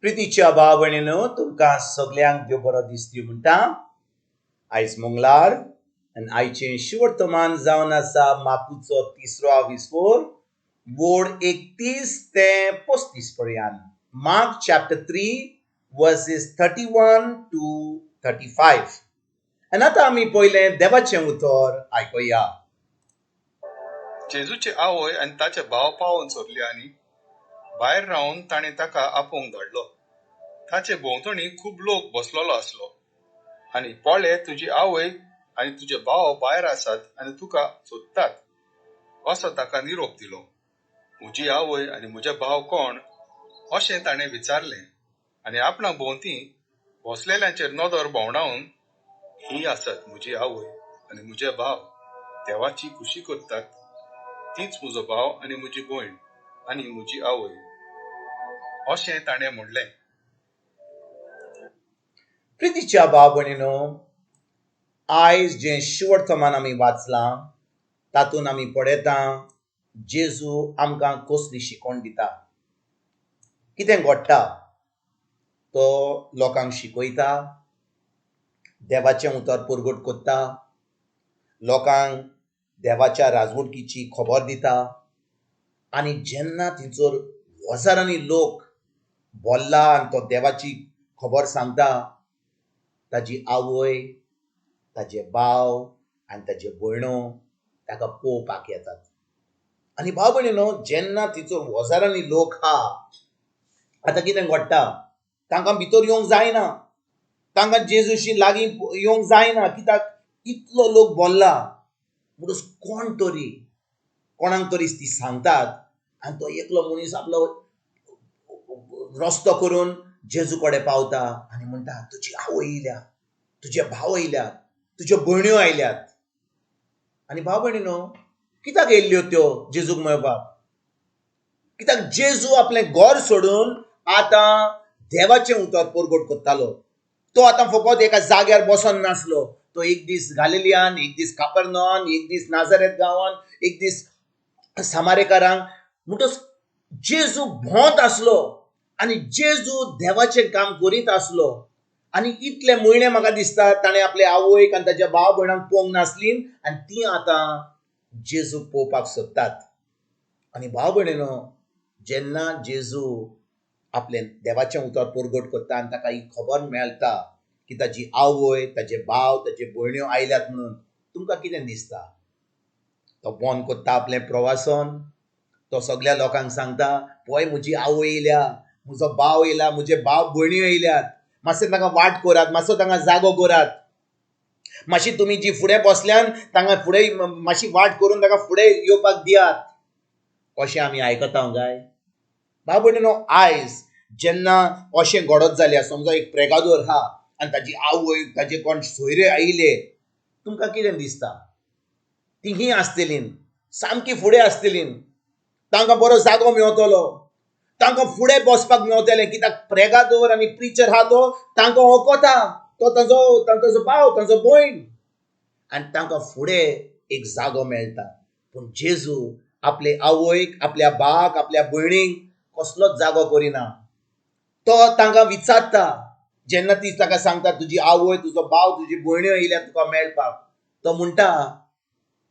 प्रितीच्या भाव भयणीनो, तुमकां सगल्यांक देव बरो दीस दिवं म्हणटा. आयज मंगळार आनी आयचें शिवर्तमान जावन आसा मापूचो 3रो विस्वोर, वोड 31 ते 35 पर्यंत. Mark chapter 3 versus 31 to 35. आनी आतां आमी पयलें देवाचें उतर आयकुया. जेजूचे आवय आनी ताचे भाव पावून सोरले आनी भायर रावन ताणें ताका आपोवंक धाडलो. ताचे भोंवतणी खूब लोक बसलोलो आसलो. आनी पळय, तुजी आवय आनी तुजे भाव भायर आसात आनी तुका सोदतात असो ताका निरोप दिलो. म्हजी आवय आनी म्हजे भाव कोण अशें ताणें विचारलें. आनी आपणा भोंवती बसलेल्यांचेर नदर भोंवडावन, ही आसात म्हजी आवय आनी म्हजे भाव, देवाची खुशी करतात, तीच म्हजो भाव आनी म्हजी भयण आनी म्हजी आवय अशें ताणें म्हणलें. प्रितीच्या भाव भयणीनो, आयज जें शिवर्तमान आमी वाचलां तातूंत आमी पळयता जेजू आमकां कसली शिकवण दिता. कितें घडटा तो लोकांक शिकयता, देवाचें उतर परगट करता, लोकांक देवाच्या राजवटीची खबर दिता. आनी जेन्ना थंयसर हजारांनी लोक भरला आनी तो देवाची खबर सांगता, ताजी आवय, ताजे भाव आनी ताजे भयणो ताका पळोवपाक येतात. आनी भाव भयणीनो, जेन्ना थंयसर हजारांनी लोक आहा, आतां कितें घडटा, तांकां भितर येवंक जायना, तांकां जेजूशी लागीं येवंक जायना. कित्याक इतलो लोक भरला म्हणटच कोण तरी कोणाक तरी ती सांगतात आनी तो एकलो मनीस आपलो रस्तो करून जेजू कडेन पावता आनी म्हणटा, तुजी आवय येयल्या, तुजे भाव येयल्यात, तुज्यो भयण्यो आयल्यात. आनी भाव भयणीनो, कित्याक येयल्ल्यो त्यो जेजूक मेळपाक? कित्याक जेजू आपलें घर सोडून आतां देवाचें उतर परगट करतालो. तो आतां फकत एका जाग्यार बसोन नासलो. तो एक दीस गालिलियान, एक दीस कापर्नौम, एक दीस नाझारेत गांवांत, एक दीस सामारेकारांक म्हणटच जेजू भोंवत आसलो आनी जेजू देवाचें काम करीत आसलो. आनी इतले म्हयने म्हाका दिसता ताणें आपले आवयक आनी ताच्या भाव भयणांक पळोवंक नासलीं आनी तीं आतां जेजूक पळोवपाक सोदतात. आनी भाव भयणीनो, जेन्ना जेजू आपलें देवाचें उतर परगट करता आनी ताका ही खबर मेळटा की ताजी आवय, ताजे भाव, ताजे भयण्यो आयल्यात म्हणून, तुमकां कितें दिसता? तो बंद करता आपलें प्रवासन, तो सगळ्या लोकांक सांगता, पळय म्हजी आवय येयल्या, म्हजो भाव येयला, म्हजे भाव भयण्यो येयल्यात, मातशें तांकां वाट करात, मातसो तांकां जागो करात, मातशी तुमी जी फुडें बसल्यान तांकां फुडें मातशी वाट करून तांकां फुडें येवपाक दियात. अशें आमी आयकता काय? भाव भयणीनो, आयज जेन्ना अशें घडत जाल्यार, समजा एक प्रेगादोर आहा आनी ताजी आवय, ताजे कोण सोयरे आयले, तुमकां कितें दिसता? तींय आसतलीं, सामकी फुडें आसतलीं, तांकां बरो जागो मेळटलो, तांकां फुडें बसपाक मेळटलें. कित्याक प्रेगादोर आनी प्रिचर आहा तो तांकां वळखता, तो तांचो भाव, तांचो भयण, आनी तांकां फुडें एक जागो मेळटा. पूण जेजू आपले आवयक, आपल्या भावाक, आपल्या भयणीक कसलोच जागो करिना. तो तांकां विचारता, जेन्ना ती ताका सांगता, तुजी आवय, तुजो भाव, तुजी भयण्यो येयल्या तुका मेळपाक, तो म्हणटा,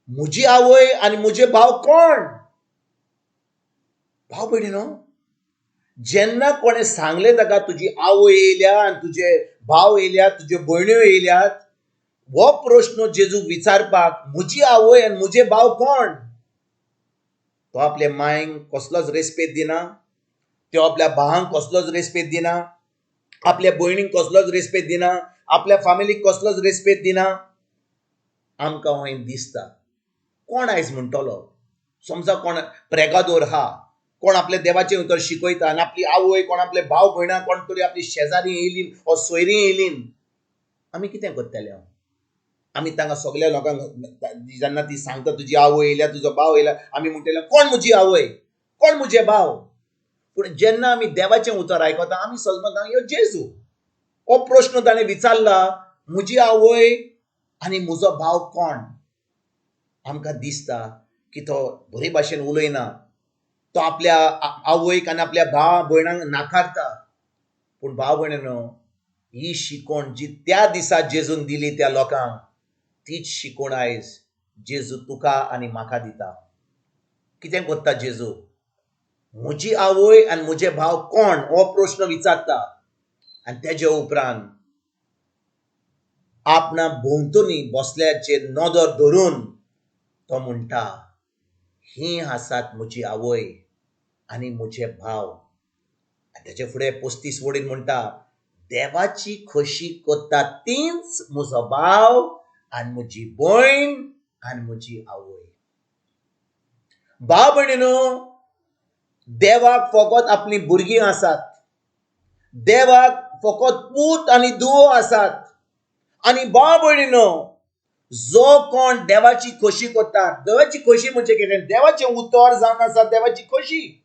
म्हजी आवय आनी म्हजे भाव कोण? भाव भयणीनो, जेन्ना कोणें सांगलें ताका तुजी आवय येयल्या आनी तुजे भाव येयल्यात, तुज्यो भयण्यो येयल्यात, हो प्रश्न जेजूक विचारपाक, म्हजी आवय आनी म्हजे भाव कोण? तो आपल्या मायंक कसलोच रेस्पेद दिना, तो आपल्या भावांक कसलोच रेस्पेद दिना, आपल्या भयणीक कसलोच रेस्पेद दिना, आपल्या फॅमिलीक कसलोच रेस्पेद दिना. आमकां हो दिसता. कोण आयज म्हणटलो, समजा कोण प्रेगादोर आहा, कोण आपले देवाचें उतर शिकयता आनी आपली आवय, कोण आपले भाव भयणां, कोण तरी आपली शेजारी येयलीं वा सोयरीं येयलीं, आमी कितें करतले? आमी तांकां सगळ्या लोकांक जेन्ना ती सांगता, तुजी आवय येयल्या, तुजो भाव येयला, आमी म्हणटले, कोण म्हजी आवय, कोण म्हजे भाव? पूण जेन्ना आमी देवाचें उतर आयकता, आमी समजता ह्यो जेजू. हो प्रश्न ताणें विचारला, म्हजी आवय आनी म्हजो भाव कोण? आमकां दिसता की तो बरे भाशेन उलयना, तो आपल्या आवयक आनी आपल्या भाव भयणांक नाकारता. पूण भाव भयणीनो, ही शिकोण जी त्या दिसा जेजून दिली त्या लोकांक, तीच शिकोण आयज जेजू तुका आनी म्हाका दिता. कितें कोत्ता जेजू? म्हजी आवय आनी म्हजे भाव कोण हो प्रश्न विचारता, आनी तेजे उपरांत आपणा भोंवतणी बसल्याचेर नदर धरून तो म्हणटा, ही आसात म्हजी आवय आनी म्हजे भाव. तेचे फुडें 35 वडीन म्हणटा, देवाची खोशी कोत्ता तींच म्हजो भाव आनी म्हजी भयण आनी म्हजी आवय. भाव भयणीनो, देवाक फकत आपली भुरगीं आसात. देवाक फकत पूत आनी धुवो आसात. आनी भाव भयणीनो, जो कोण देवाची खोशी कोत्ता, देवाची खोशी म्हणजे कितें? देवाचें उतर जावन आसा देवाची खोशी.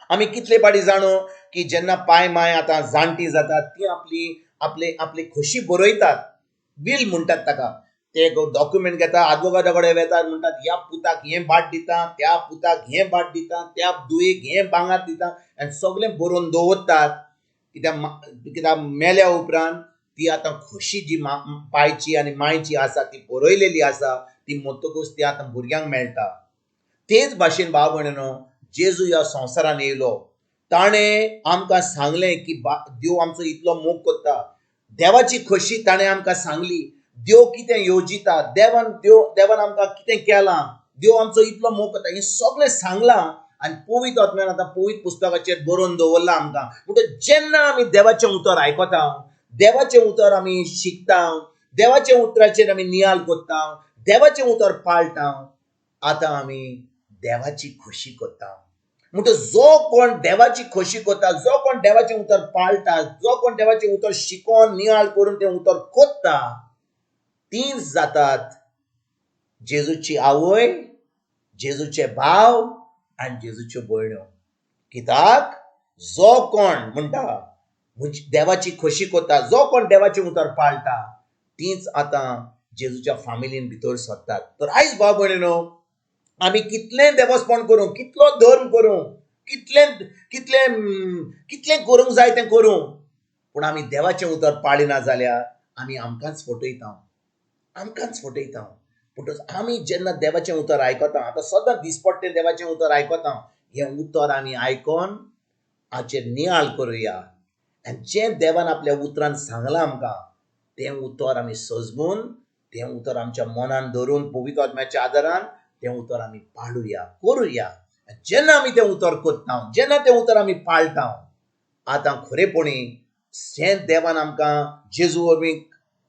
आमी कितले पाटी जाणो की जेन्ना पाय माय आतां जाणटी जातात, ती आपली खोशी बरयतात, विल म्हणटात ताका. ते डॉक्युमेंट घेता, आदवोगादा कडेन वेतात, म्हणटात ह्या पुताक हें भाट दिता, त्या पुताक हें भाट दिता, त्या दुयेक हें भांगर दिता, आनी सगळें बरोवन दवरतात. कित्याक मेल्या उपरांत ती आतां खोशी जी पायची आनी मायची आसा ती बरयलेली आसा, ती म्हणटकूच ती आतां भुरग्यांक मेळटा. तेच भाशेन भाव भयणीनो, जेजू ह्या संवसारान येयलो. ताणें आमकां सांगलें की देव आमचो इतलो मोग कोत्ता. देवाची खोशी ताणें आमकां सांगली. देव कितें येवजिता, देवान आमकां कितें केलां, देव आमचो इतलो मोग कोत्ता, हें सगळें सांगलां. आनी पवित्र आत्म्यान आतां पवित्र पुस्तकाचेर बरोवन दवरलां आमकां. म्हणटच जेन्ना आमी देवाचें उतर आयकता, देवाचें उतर आमी शिकता, देवाच्या उतराचेर आमी नियाल कोत्ता, देवाचें उतर पाळटा, आतां आमी देवाची खोशी कोत्ता. म्हणटच जो कोण देवाची खोशी कोत्ता, जो कोण देवाचें उतर पाळटा, जो कोण देवाचें उतर शिकोन नियाळ करून तें उतर कोत्ता, तींच जातात जेजूची आवय, जेजूचे भाव आनी जेजूच्यो भयण्यो. कित्याक जो कोण म्हणटा देवाची खोशी कोत्ता, जो कोण देवाचें उतर पाळटा, तींच आतां जेजूच्या फामिलीन भितर सरतात. तर आयज भाव भयणीनो, आमी कितलें देवस्पण करूं, कितलो धर्म करूं, कितलें करूंक जाय तें करूं, पूण आमी देवाचें उतर पाळिना जाल्यार आमी आमकांच फटयता. म्हणटच आमी जेन्ना देवाचें उतर आयकता, आतां सदां दिसपट्टें देवाचें उतर आयकता, हें उतर आमी आयकोन हाचेर नियाळ करुया. आनी जें देवान आपल्या उतरान सांगलां आमकां, तें उतर आमी सजमून, तें उतर आमच्या मनान धरून पवित्र आत्म्याच्या आदारान तें उतर आमी पाळुया, करुया. जेन्ना आमी तें उतर कोत्ता, जेन्ना तें उतर आमी पाळटा, आतां खरेपणी जें देवान आमकां जेजू वरवीं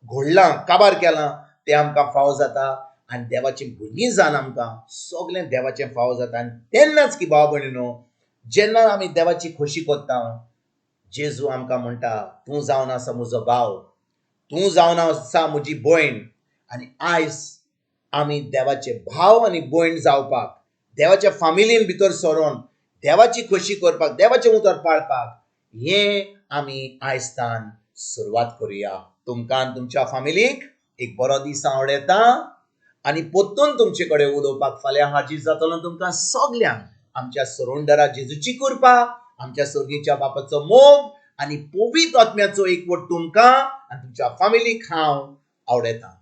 घडलां, काबार केलां, तें आमकां फाव जाता. आनी देवाचीं भुरगीं जावन आमकां सगळें देवाचें फाव जाता. आनी तेन्नाच की भाव भयणीनो, जेन्ना आमी देवाची खोशी कोत्ता, जेजू आमकां म्हणटा, तूं जावन आसा म्हजो भाव, तूं जावन आसा म्हजी भयण. आनी आयज आमी देवाचे भाव आनी भयण जावपाक, देवाच्या फामिलीन भितर सरोन देवाची खोशी करपाक, देवाचें उतर पाळपाक, हें आमी आयजतान सुरवात करुया. तुमकां आनी तुमच्या फामिलीक एक बरो दीस हांव आवडेता. आनी परतून तुमचे कडेन उलोवपाक फाल्यां हाजीर जातलो तुमकां सगल्यांक. आमच्या सरोंडरा जेजूची कृपा, आमच्या सर्गीच्या बापाचो मोग आनी पवित्र आत्म्याचो एकवट तुमकां आनी तुमच्या फामिलीक हांव आवडेता.